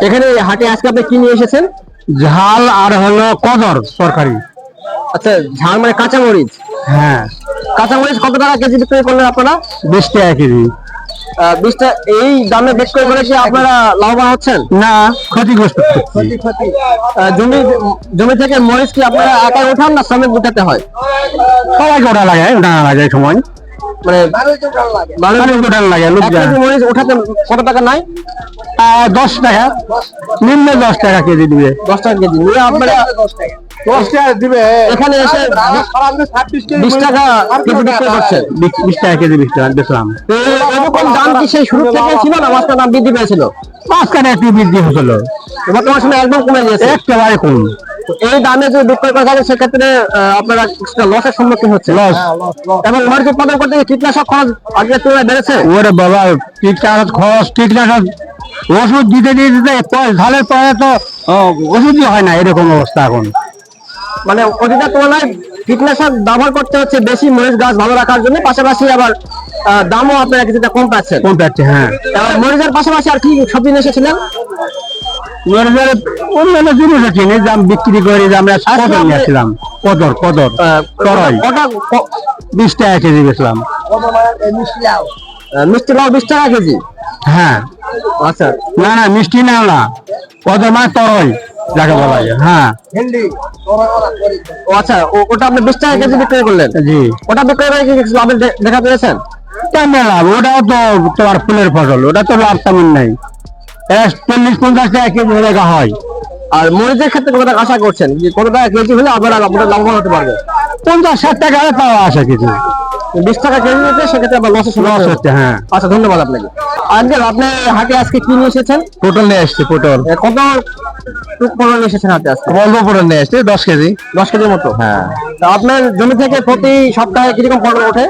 এখানে হাটে আজকে আপনি কি নিয়ে এসেছেন? ঝাল আর হলো কদর তরকারি। আচ্ছা, ঝাল মানে কাঁচামরিচ। হ্যাঁ, কাঁচামরিচ কত টাকা কেজি বিক্রি করলেন আপনারা? 20 টাকা কেজি। 20টা এই দামে বিক্রি করে কি আপনারা লাভবান হচ্ছেন? না, ক্ষতিগ্রস্ত হচ্ছি। জমি জমি থেকে মরিচ কি আপনারা একাই ওঠান না শ্রমিক উঠাতে হয়? সবাইকে ওটা লাগে, ওটা না লাগে সময়, মানে ওটা লাগে লোক এক যায়। কেজি মরিচ ওঠাতে কত টাকা নাই? 10 টাকা, নিম্নে 10 টাকা কেজি দিবে। 10 টাকা কেজি নিয়ে আপনারা 10 টাকা দিবে। এখানে এসে 20 টাকা কেজি বিক্রি করছেন। 20 টাকা কেজি, 20 টাকা বেচলাম। তো এরকম দাম কি সেই শুরু থেকে ছিল না মাছটার দাম বৃদ্ধি পেয়েছিল? মাঝখানে একটু বৃদ্ধি হয়েছিল, বর্তমান সময় একদম কমে গিয়েছে। একেবারে কম। তো এই দামে যদি বিক্রয় করা থাকে সেক্ষেত্রে আপনারা কিছুটা লসের সম্মুখীন হচ্ছে। লস। এবং মরিচ উৎপাদন করতে গিয়ে কীটনাশক খরচ আগের তুলনায় বেড়েছে। ওরে বাবা, কীটনাশক খরচ, কীটনাশক ওষুধ দিতে দিতে ঝালের পরে তো ওষুধই হয় না, এরকম অবস্থা এখন। মানে অতীতের তুলনায় কীটনাশক ব্যবহার করতে হচ্ছে বেশি মরিচ গাছ ভালো রাখার জন্য, পাশাপাশি আবার দামও আপনারা কিছুটা কম পাচ্ছেন। কম পাচ্ছে, হ্যাঁ। এবং মরিচের পাশাপাশি আর কি সবজি নিয়ে এসেছিলেন? অন্যান্য জিনিসও কিনে দাম বিক্রি করি, যে আমরা কদর নিয়েছিলাম। কদর তরল ওটা 20 টাকা কেজি বেচলাম। মিষ্টি লাউ 20 টাকা কেজি। হ্যাঁ, আচ্ছা, না না, মিষ্টি না, না কদর মানে তরল যাকে বলা যায়। হ্যাঁ ও আচ্ছা, ওটা আপনি 20 টাকা কেজি বিক্রি করলেন। জি। ওটা বিক্রি করে কি কিছু লাভের দেখা পেয়েছেন? কেমন লাভ? ওটাও তো তোমার ফুলের ফসল, ওটা তো লাভ তেমন নাই। 40-50 টাকা কেজি দেখা হয়। আর মরিচের ক্ষেত্রে কত টাকা আশা করছেন, যে কত টাকা কেজি হলে আপনারা লাভবান হতে পারবে? 50-60 টাকা পাওয়া আসে কিছু। 20 টাকা কেজি নিতে সেক্ষেত্রে আবার লসের লস সম্মুখীন হচ্ছে, হ্যাঁ। আচ্ছা, ধন্যবাদ আপনাকে। আজকে আপনি হাটে আজকে কি নিয়ে এসেছেন? পটল নিয়ে আসছি, পটল। কত পটল নিয়ে এসেছেন হাটে আজকে? অল্প পটল নিয়ে আসছি, 10 কেজি। 10 কেজির মতো। হ্যাঁ। তা আপনার জমি থেকে প্রতি সপ্তাহে কিরকম পটল ওঠে?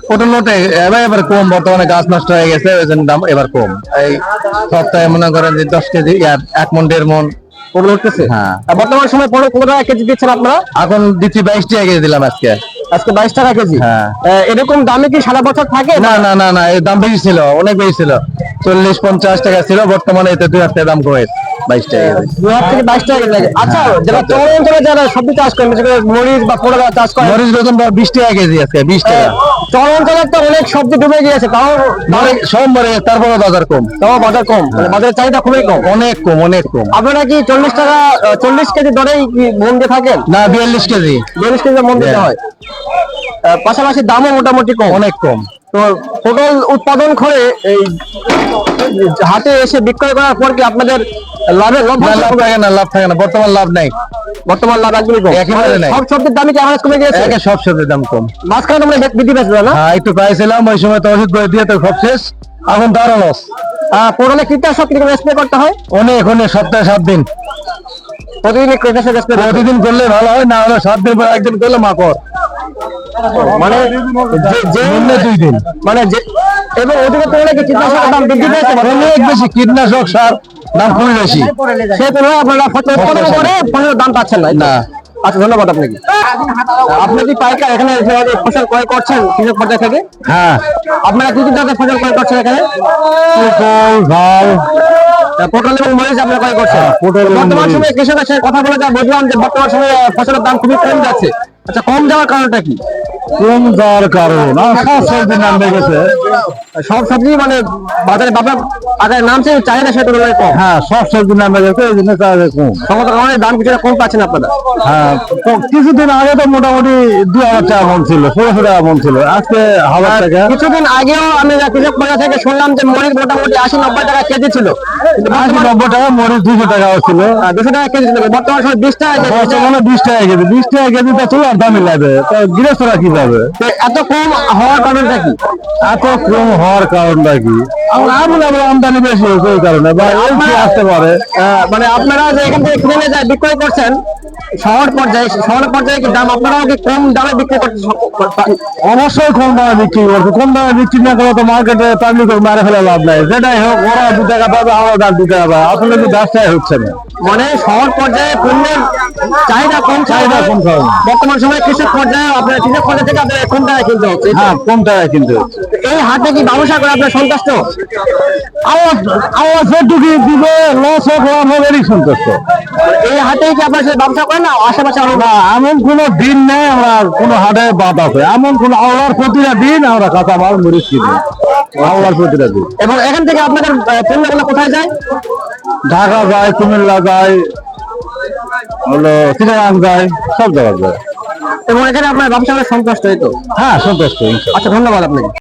পটল ওঠে এবার কম, বর্তমানে গাছ নষ্ট হয়ে গেছে, ওই জন্য দাম এবার কম। এই সপ্তাহে মনে করেন যে 10 কেজি, 1 মণ 1.5 মণ পটল উঠতেছে। হ্যাঁ। আর বর্তমান সময় পটল কত টাকা কেজি দিচ্ছেন আপনারা? এখন দিচ্ছি 22 টাকা কেজি দিলাম আজকে। আজকে 22 টাকা কেজি। হ্যাঁ। এরকম দামে কি সারা বছর থাকে? না না না না, এর দাম বেশি ছিল, অনেক বেশি ছিল। 40-50 টাকা ছিল, বর্তমানে এতে 2 টাকা দাম কমেছে, 22 টাকা কেজি। 2 থেকে 22 টাকা কেজি। আচ্ছা, যারা চর অঞ্চলে যারা সবজি চাষ করেন, বিশেষ করে মরিচ বা পোড়া চাষ করেন, মরিচ রতন 20 টাকা কেজি আজকে, 20 টাকা। চর অঞ্চলে তো অনেক সবজি ডুবে গিয়েছে, তাও সোমবারে তারপরে বাজার কম। বাজার কম, মানে বাজারের চাহিদা খুবই কম। অনেক কম, অনেক কম। আপনারা কি 40 টাকা 40 কেজি দরেই কি মন দিয়ে থাকেন? না, 42 কেজি। 42 কেজি মন দিতে হয়। পাশাপাশি দামও মোটামুটি কম, অনেক কম। তো পটল উৎপাদন করে এই হাটে এসে বিক্রয় করার পর কি আপনাদের লাভের লাভ থাকে না, লাভ থাকে না, বর্তমান লাভ নাই। বর্তমান লাভ একদমই কম। একেবারে নাই। সব সবজির দামই কি আবার কমে গিয়েছে? সব সবজির দাম কম। মাঝখানে তোমরা বৃদ্ধি পেয়েছিল না? হ্যাঁ, একটু পাইছিলাম, ওই সময় তো ওষুধ করে দিয়ে তো সব শেষ, এখন তো আরো লস। পটলে কীটনাশক কিরকম স্প্রে করতে হয়? অনেক সপ্তাহে 7 দিন। প্রতিদিন কীটনাশক স্প্রে প্রতিদিন করলে ভালো হয়, না হলে 7 দিন পর একদিন করলে মাকড়। মানে নিম্নে 2 দিন। মানে এবং ওদিকে তুলনায় কি কীটনাশকের দাম বৃদ্ধি পেয়েছে? অনেক বেশি, কীটনাশক সার দাম খুবই বেশি। সেই তুলনায় আপনারা ফসল উৎপাদন করে ফসলের দাম পাচ্ছেন না। না। আচ্ছা, ধন্যবাদ আপনাকে। আপনি কি পাইকার এখানে ফসল ক্রয় করছেন কৃষক পর্যায় থেকে? হ্যাঁ। আপনারা কি কি জাতের ফসল ক্রয় করছেন এখানে? পটল, ঝাল, পটল এবং মরিচ আপনারা ক্রয় করছেন। পটল এবং বর্তমান মরিচ। সময়ে কৃষকের সাথে কথা বলে যা বুঝলাম যে বর্তমান সময়ে ফসলের দাম খুবই কম যাচ্ছে। আচ্ছা, কম যাওয়ার কারণটা কি? কম যাওয়ার কারণ সব সবজি নাম গেছে। সব সবজি মানে বাজারে আগে নামছে, চাহিদা সেটা তুলনায় কম। হ্যাঁ, সব সবজি নাম গেছে, এই জন্য চাহিদা কম। সমস্ত কারণে দাম কিছুটা কম পাচ্ছেন আপনারা। হ্যাঁ, কিছুদিন আগে তো মোটামুটি 2000 টাকা মন ছিল, 1600 টাকা মন ছিল, আজকে 1000 টাকা। কিছুদিন আগেও আমি কৃষক বাজার থেকে শুনলাম যে মরিচ মোটামুটি 80-90 টাকা কেজি ছিল, কিন্তু 80-90 টাকা, মরিচ 200 টাকাও ছিল। 200 টাকা কেজি ছিল, বর্তমান সময় 20 টাকা কেজি। বর্তমানে 20 টাকা কেজি। 20 টাকা কেজি তো চুলার দামই লাগবে, তো গৃহস্থরা কি পাবে? তো এত কম হওয়ার কারণটা কি? এত কম হওয়ার কারণটা কি? আমদানি বেশি হয়েছে, ওই কারণে বা আসতে পারে। মানে আপনারা যে এখান থেকে কিনে নিয়ে যায় বিক্রয় করছেন, শহর পর্যায়ে কি দাম আপনারাও কি কম দামে বিক্রি করতে অবশ্যই কম দামে বিক্রি করছে, কম দামে বিক্রি না করলে তো মার্কেটে পাবলিক মারে ফেলে লাভ নাই। যেটাই হোক, ওরা 2 টাকা পাবে, আমরা 2 টাকা পাবে, আসলে কি ব্যবসায় হচ্ছে না। মানে শহর পর্যায়ে পণ্যের চাহিদা কম কম। বর্তমান সময়ে কৃষক পর্যায়ে আপনার কৃষক পর্যায়ে থেকে আপনার কম টাকায় কিনতে হচ্ছে। হ্যাঁ, কম টাকায় কিনতে হচ্ছে। এই হাটে কি ব্যবসা করে আপনার সন্তুষ্ট? আমার যেটুকু দিবে লস হোক লাভ হোক এরই সন্তুষ্ট। এই হাটে কি আপনার সাথে ব্যবসা করেন না আশেপাশে আরো? না, এমন কোনো দিন নেই আমরা কোনো হাটে বাদ আছে, এমন কোন আল্লাহর প্রতিটা দিন আমরা কাঁচামাল মরিচ কিনি, আল্লাহর প্রতিটা দিন। এবং এখান থেকে আপনাদের পণ্যগুলো কোথায় যায়? ঢাকা যায়, কুমিল্লা যায়, হলো চিটাগাং যায়, সব জায়গায় যায়। এবং এখানে আপনার ব্যবসা করে সন্তুষ্ট, এই তো? হ্যাঁ, সন্তুষ্ট। আচ্ছা, ধন্যবাদ আপনাকে।